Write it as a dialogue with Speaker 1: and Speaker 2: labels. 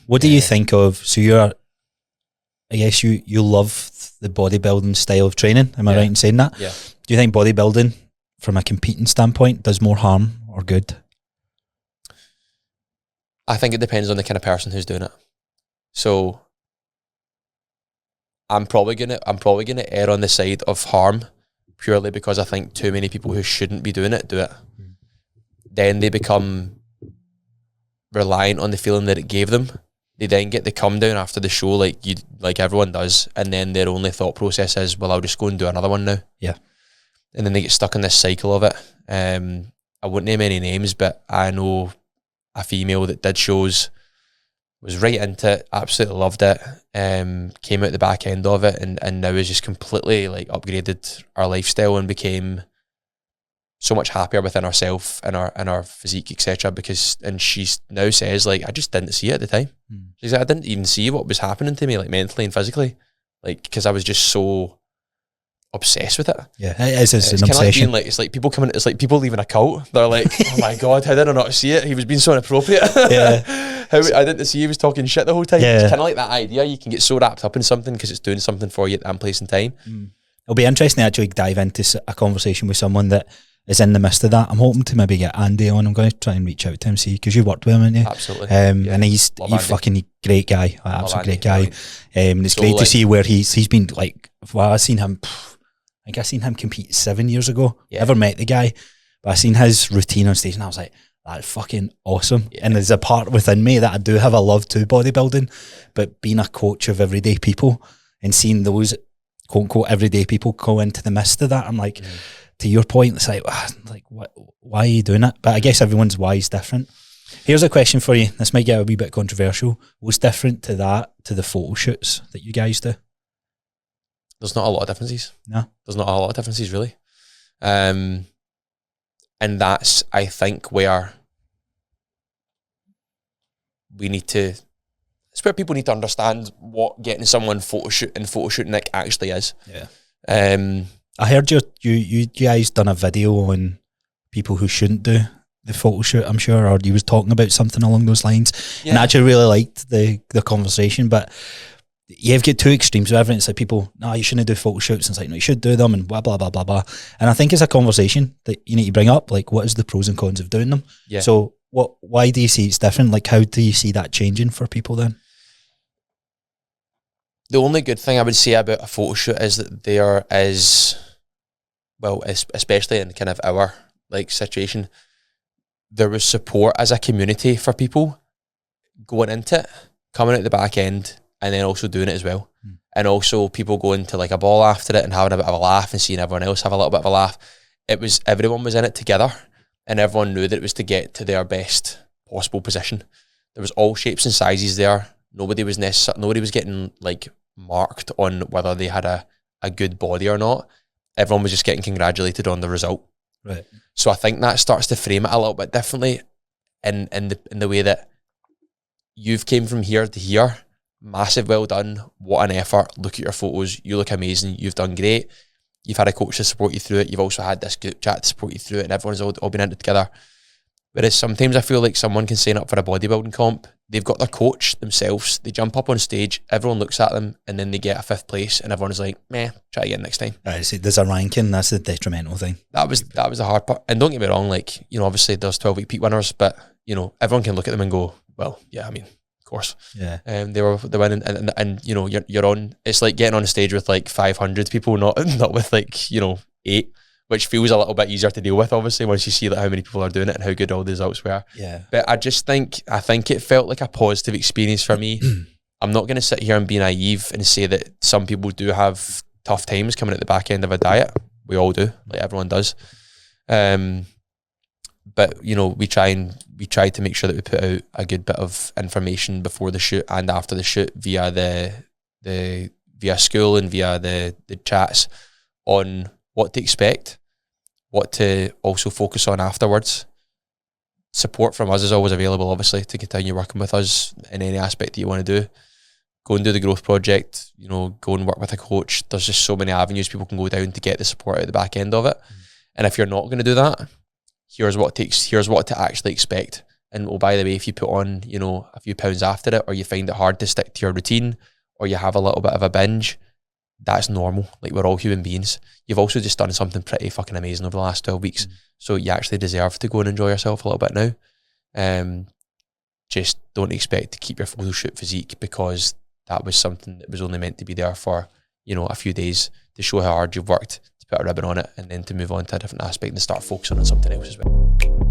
Speaker 1: What do you think of, so you're, I guess you love the bodybuilding style of training, am I right in saying that?
Speaker 2: Yeah.
Speaker 1: Do you think bodybuilding from a competing standpoint does more harm or good?
Speaker 2: I think it depends on the kind of person who's doing it. So I'm probably gonna err on the side of harm, purely because I think too many people who shouldn't be doing it do it. Then they become reliant on the feeling that it gave them. They then get the come down after the show, like everyone does, and then their only thought process is, well, I'll just go and do another one now.
Speaker 1: Yeah.
Speaker 2: And then they get stuck in this cycle of it. I wouldn't name any names, but I know a female that did shows, was right into it, absolutely loved it, came out the back end of it, and now has just completely like upgraded our lifestyle and became so much happier within herself and our physique, etc. And she now says, like, I just didn't see it at the time. She's like, I didn't even see what was happening to me, like mentally and physically, like, because I was just so obsessed with it.
Speaker 1: Yeah, it's an
Speaker 2: Like
Speaker 1: obsession.
Speaker 2: it's like people coming, it's like people leaving a cult. They're like, oh my god, how did I not see it? He was being so inappropriate.
Speaker 1: Yeah.
Speaker 2: How I didn't see he was talking shit the whole time.
Speaker 1: Yeah.
Speaker 2: It's kind of like that idea. You can get so wrapped up in something because it's doing something for you at that place and time.
Speaker 1: It'll be interesting to actually dive into a conversation with someone that is in the midst of that. I'm hoping to maybe get Andy on. I'm going to try and reach out to him, see, because you worked with him, haven't you?
Speaker 2: Absolutely.
Speaker 1: And he's fucking great guy, absolute great guy. And it's great to see where he's been, like, well, I seen him, I think I seen him compete 7 years ago. Never met the guy, but I seen his routine on stage and I was like, that's fucking awesome. And there's a part within me that I do have a love to bodybuilding, but being a coach of everyday people and seeing those quote unquote everyday people go into the midst of that, I'm like, to your point, it's like what, why are you doing it? But I guess everyone's why is different. Here's a question for you. This might get a wee bit controversial. What's different to that, to the photo shoots that you guys do?
Speaker 2: There's not a lot of differences.
Speaker 1: No.
Speaker 2: There's not a lot of differences, really. And that's, I think, where we need to, it's where people need to understand what getting someone photoshooting like actually is.
Speaker 1: Yeah. I heard you guys done a video on people who shouldn't do the photo shoot, I'm sure, or you was talking about something along those lines. Yeah. And I actually really liked the conversation, but you've got two extremes of everything. It's like people, no, you shouldn't do photo shoots, and it's like, no, you should do them, and blah, blah, blah, blah, blah. And I think it's a conversation that you need to bring up, like, what is the pros and cons of doing them? Yeah. So why do you see it's different? Like, how do you see that changing for people then?
Speaker 2: The only good thing I would say about a photo shoot is that there is, well, especially in kind of our like situation, there was support as a community for people going into it, coming out the back end, and then also doing it as well. And also people going to like a ball after it and having a bit of a laugh and seeing everyone else have a little bit of a laugh. Everyone was in it together, and everyone knew that it was to get to their best possible position. There was all shapes and sizes there. Nobody was getting like marked on whether they had a good body or not. Everyone was just getting congratulated on the result.
Speaker 1: Right.
Speaker 2: So I think that starts to frame it a little bit differently in the way that you've came from here to here. Massive well done. What an effort. Look at your photos. You look amazing. You've done great. You've had a coach to support you through it. You've also had this group chat to support you through it, and everyone's all been in it together. Whereas sometimes I feel like someone can sign up for a bodybuilding comp. They've got their coach themselves. They jump up on stage. Everyone looks at them, and then they get a 5th place, and everyone's like, meh, try again next time.
Speaker 1: Right, see, there's a ranking. That's the detrimental thing.
Speaker 2: That was the hard part. And don't get me wrong, like, you know, obviously there's 12-week peak winners, but, you know, everyone can look at them and go, well, yeah, I mean, of course.
Speaker 1: Yeah.
Speaker 2: They were the winning, and you know, you're on. It's like getting on a stage with like 500 people, not with like, you know, 8. Which feels a little bit easier to deal with, obviously, once you see like how many people are doing it and how good all the results were.
Speaker 1: Yeah.
Speaker 2: But I think it felt like a positive experience for me. I'm not going to sit here and be naive and say that some people do have tough times coming at the back end of a diet. We all do, like everyone does. But you know, we try to make sure that we put out a good bit of information before the shoot and after the shoot via via school and via the chats on what to expect, what to also focus on afterwards. Support from us is always available, obviously, to continue working with us in any aspect that you want to do. Go and do the growth project, you know, go and work with a coach. There's just so many avenues people can go down to get the support out the back end of it. And if you're not going to do that, here's what to actually expect. And oh, by the way, if you put on, you know, a few pounds after it, or you find it hard to stick to your routine, or you have a little bit of a binge, that's normal. Like, we're all human beings. You've also just done something pretty fucking amazing over the last 12 weeks. So you actually deserve to go and enjoy yourself a little bit now. Just don't expect to keep your photo shoot physique, because that was something that was only meant to be there for, you know, a few days to show how hard you've worked to put a ribbon on it, and then to move on to a different aspect and start focusing on something else as well.